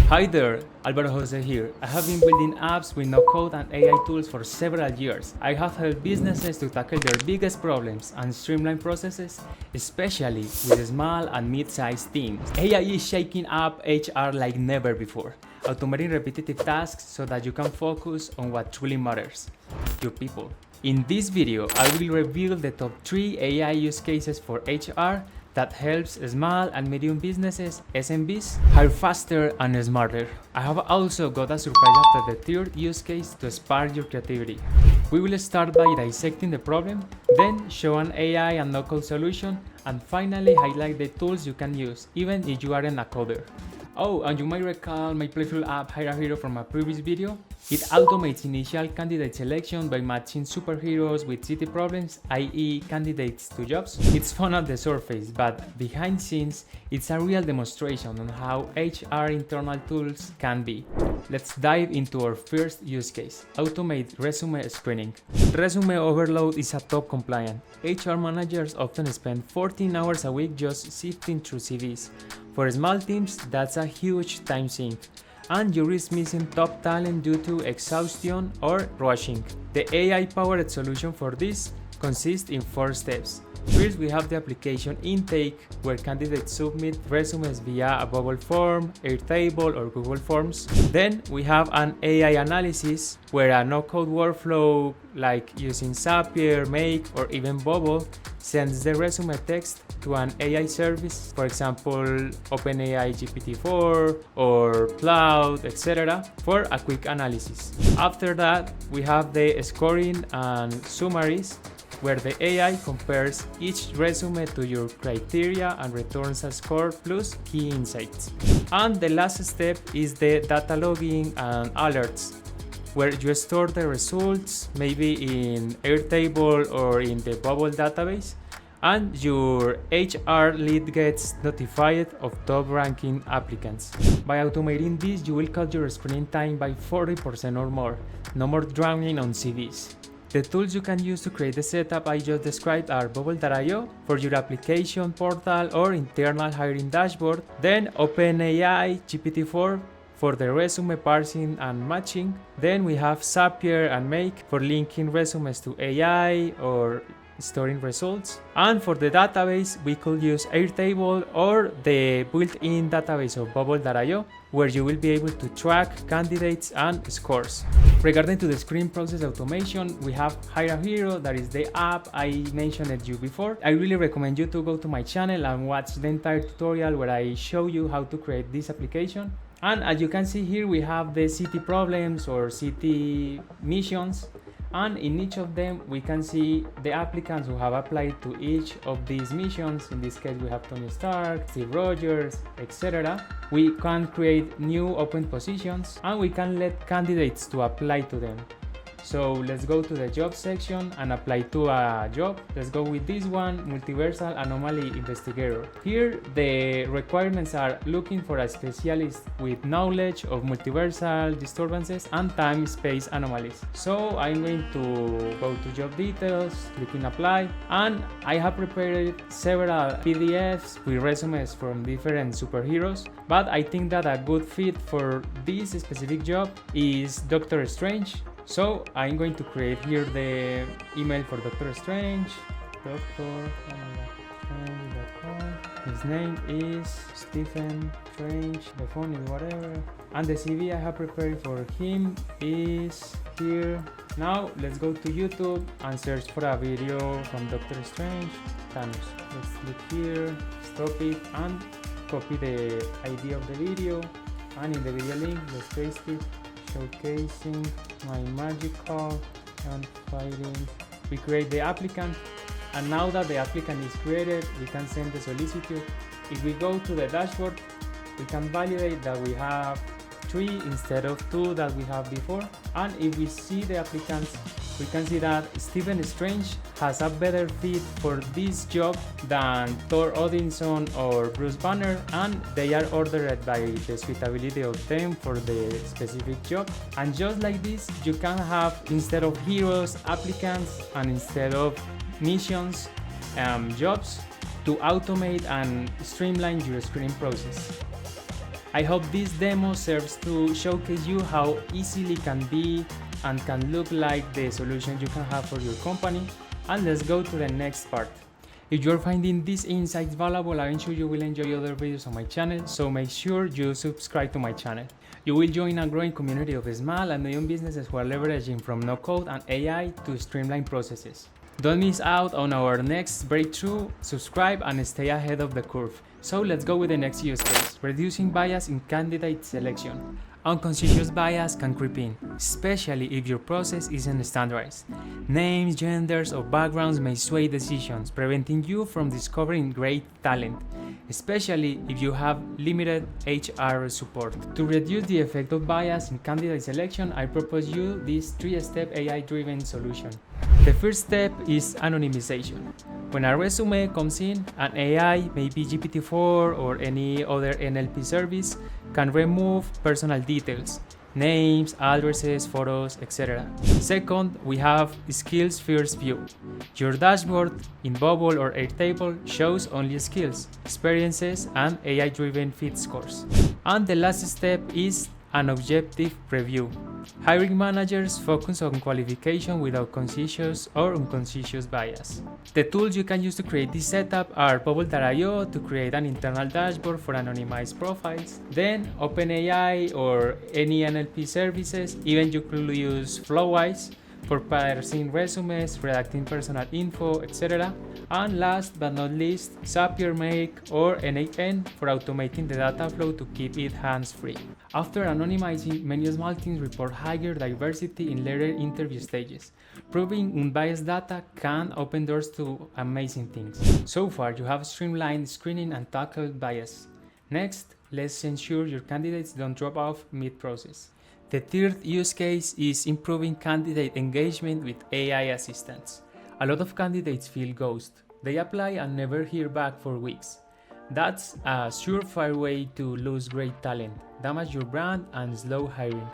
Hi there, Alvaro Jose here. I have been building apps with no code and AI tools for several years. I have helped businesses to tackle their biggest problems and streamline processes, especially with small and mid-sized teams. AI is shaking up HR like never before, automating repetitive tasks so that you can focus on what truly matters, your people. In this video, I will reveal the top 3 AI use cases for HR that helps small and medium businesses, SMBs, hire faster and smarter. I have also got a surprise after the third use case to spark your creativity. We will start by dissecting the problem, then show an AI and no-code solution, and finally highlight the tools you can use, even if you aren't a coder. Oh, and you might recall my playful app Hire a Hero from a previous video. It automates initial candidate selection by matching superheroes with city problems, i.e. candidates to jobs. It's fun at the surface, but behind scenes, it's a real demonstration on how HR internal tools can be. Let's dive into our first use case, automate resume screening. Resume overload is a top compliant. HR managers often spend 14 hours a week just sifting through CVs. For small teams, that's a huge time sink, and you risk missing top talent due to exhaustion or rushing. The AI-powered solution for this consists in 4 steps. First, we have the application intake, where candidates submit resumes via a Bubble form, Airtable, or Google Forms. Then we have an AI analysis, where a no-code workflow like using Zapier, Make, or even Bubble sends the resume text to an AI service, for example, OpenAI GPT-4 or Cloud, etc., for a quick analysis. After that, we have the scoring and summaries, where the AI compares each resume to your criteria and returns a score plus key insights. And the last step is the data logging and alerts, where you store the results, maybe in Airtable or in the Bubble database, and your HR lead gets notified of top-ranking applicants. By automating this, you will cut your screening time by 40% or more. No more drowning on CVs. The tools you can use to create the setup I just described are Bubble.io for your application portal or internal hiring dashboard, then OpenAI GPT-4 for the resume parsing and matching. Then we have Zapier and Make for linking resumes to AI or storing results. And for the database, we could use Airtable or the built-in database of Bubble.io, where you will be able to track candidates and scores. Regarding to the screen process automation, we have Hire a Hero, that is the app I mentioned to you before. I really recommend you to go to my channel and watch the entire tutorial where I show you how to create this application. And as you can see here, we have the city problems or city missions. And in each of them, we can see the applicants who have applied to each of these missions. In this case, we have Tony Stark, Steve Rogers, etc. We can create new open positions, and we can let candidates to apply to them. So let's go to the job section and apply to a job. Let's go with this one, Multiversal Anomaly Investigator. Here, the requirements are looking for a specialist with knowledge of multiversal disturbances and time-space anomalies. So I'm going to go to job details, clicking apply, and I have prepared several PDFs with resumes from different superheroes, but I think that a good fit for this specific job is Doctor Strange. So I'm going to create here the email for Doctor Strange. His name is Stephen Strange. The phone is whatever. And the CV I have prepared for him is here. Now let's go to YouTube and search for a video from Doctor Strange. Thanos. Let's click here, stop it, and copy the ID of the video. And in the video link, let's paste it. Showcasing my magical and fighting. We create the applicant, and now that the applicant is created, we can send the solicitude. If we go to the dashboard, we can validate that we have 3 instead of 2 that we have before. And if we see the applicants, we can see that Stephen Strange has a better fit for this job than Thor Odinson or Bruce Banner, and they are ordered by the suitability of them for the specific job. And just like this, you can have, instead of heroes, applicants, and instead of missions, jobs, to automate and streamline your screening process. I hope this demo serves to showcase you how easily can be and can look like the solution you can have for your company. And let's go to the next part. If you're finding these insights valuable, I'm sure you will enjoy other videos on my channel, so make sure you subscribe to my channel. You will join a growing community of small and medium businesses who are leveraging from no-code and AI to streamline processes. Don't miss out on our next breakthrough, subscribe and stay ahead of the curve. So let's go with the next use case, reducing bias in candidate selection. Unconscious bias can creep in, especially if your process isn't standardized. Names, genders, or backgrounds may sway decisions, preventing you from discovering great talent, especially if you have limited HR support. To reduce the effect of bias in candidate selection, I propose you this 3-step AI-driven solution. The first step is anonymization. When a resume comes in, an AI, maybe GPT-4 or any other NLP service, can remove personal details, names, addresses, photos, etc. Second, we have skills first view. Your dashboard in Bubble or Airtable shows only skills, experiences, and AI-driven fit scores. And the last step is an objective review. Hiring managers focus on qualification without conscious or unconscious bias. The tools you can use to create this setup are Bubble.io to create an internal dashboard for anonymized profiles, then OpenAI or any NLP services. Even you could use Flowwise for parsing resumes, redacting personal info, etc. And last but not least, Zapier Make or N8N for automating the data flow to keep it hands-free. After anonymizing, many small teams report higher diversity in later interview stages. Proving unbiased data can open doors to amazing things. So far, you have streamlined screening and tackled bias. Next, let's ensure your candidates don't drop off mid-process. The third use case is improving candidate engagement with AI assistants. A lot of candidates feel ghosted. They apply and never hear back for weeks. That's a surefire way to lose great talent, damage your brand, and slow hiring.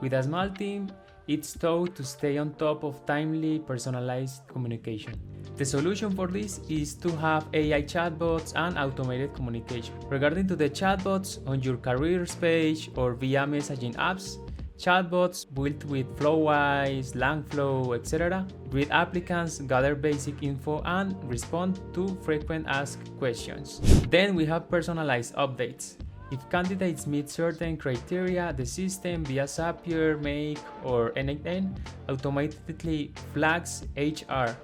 With a small team, it's tough to stay on top of timely, personalized communication. The solution for this is to have AI chatbots and automated communication. Regarding to the chatbots on your careers page or via messaging apps, chatbots built with Flowwise, Langflow, etc. greet applicants, gather basic info, and respond to frequent asked questions. Then we have personalized updates. If candidates meet certain criteria, the system via Zapier, Make, or N8N automatically flags HR.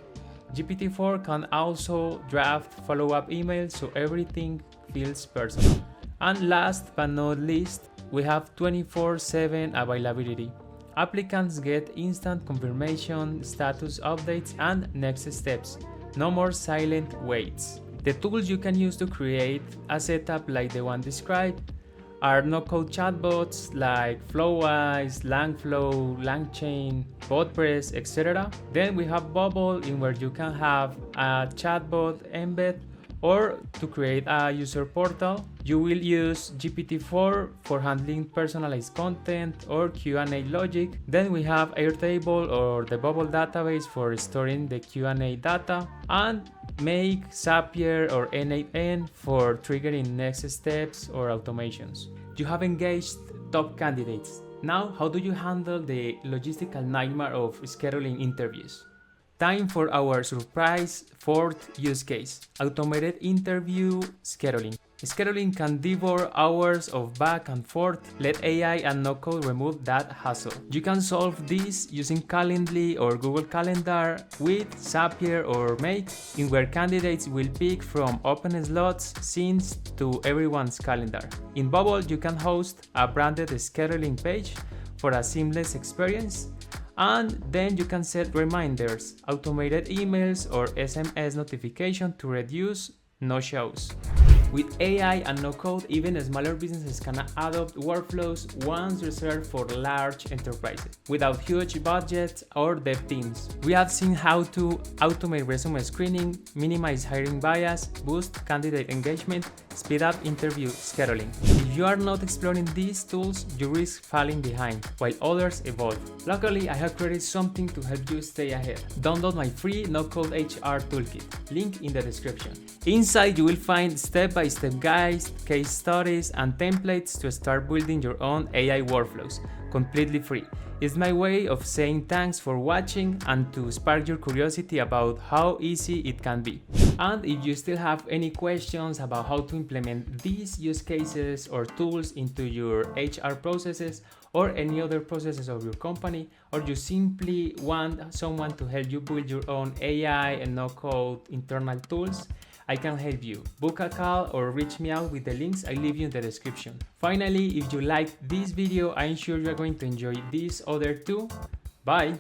GPT-4 can also draft follow-up emails so everything feels personal. And last but not least, we have 24/7 availability. Applicants get instant confirmation, status updates, and next steps. No more silent waits. The tools you can use to create a setup like the one described are no-code chatbots like Flowwise, Langflow, Langchain, BotPress, etc. Then we have Bubble, in where you can have a chatbot embed, or to create a user portal, you will use GPT-4 for handling personalized content or Q&A logic. Then we have Airtable or the Bubble database for storing the Q&A data, and Make, Zapier, or N8N for triggering next steps or automations. You have engaged top candidates. Now, how do you handle the logistical nightmare of scheduling interviews? Time for our surprise fourth use case, automated interview scheduling. Scheduling can devour hours of back and forth. Let AI and no-code remove that hassle. You can solve this using Calendly or Google Calendar with Zapier or Make, in where candidates will pick from open slots synced to everyone's calendar. In Bubble, you can host a branded scheduling page for a seamless experience. And then you can set reminders, automated emails, or SMS notification to reduce no-shows. With AI and no-code, even smaller businesses can adopt workflows once reserved for large enterprises, without huge budgets or dev teams. We have seen how to automate resume screening, minimize hiring bias, boost candidate engagement, speed up interview scheduling. If you are not exploring these tools, you risk falling behind, while others evolve. Luckily, I have created something to help you stay ahead. Download my free no-code HR toolkit, link in the description. Inside, you will find step-by-step step-by-step guides, case studies, and templates to start building your own AI workflows, completely free. It's my way of saying thanks for watching and to spark your curiosity about how easy it can be. And if you still have any questions about how to implement these use cases or tools into your HR processes or any other processes of your company, or you simply want someone to help you build your own AI and no-code internal tools, I can help you. Book a call or reach me out with the links I leave you in the description. Finally, if you liked this video, I'm sure you're going to enjoy this other too. Bye!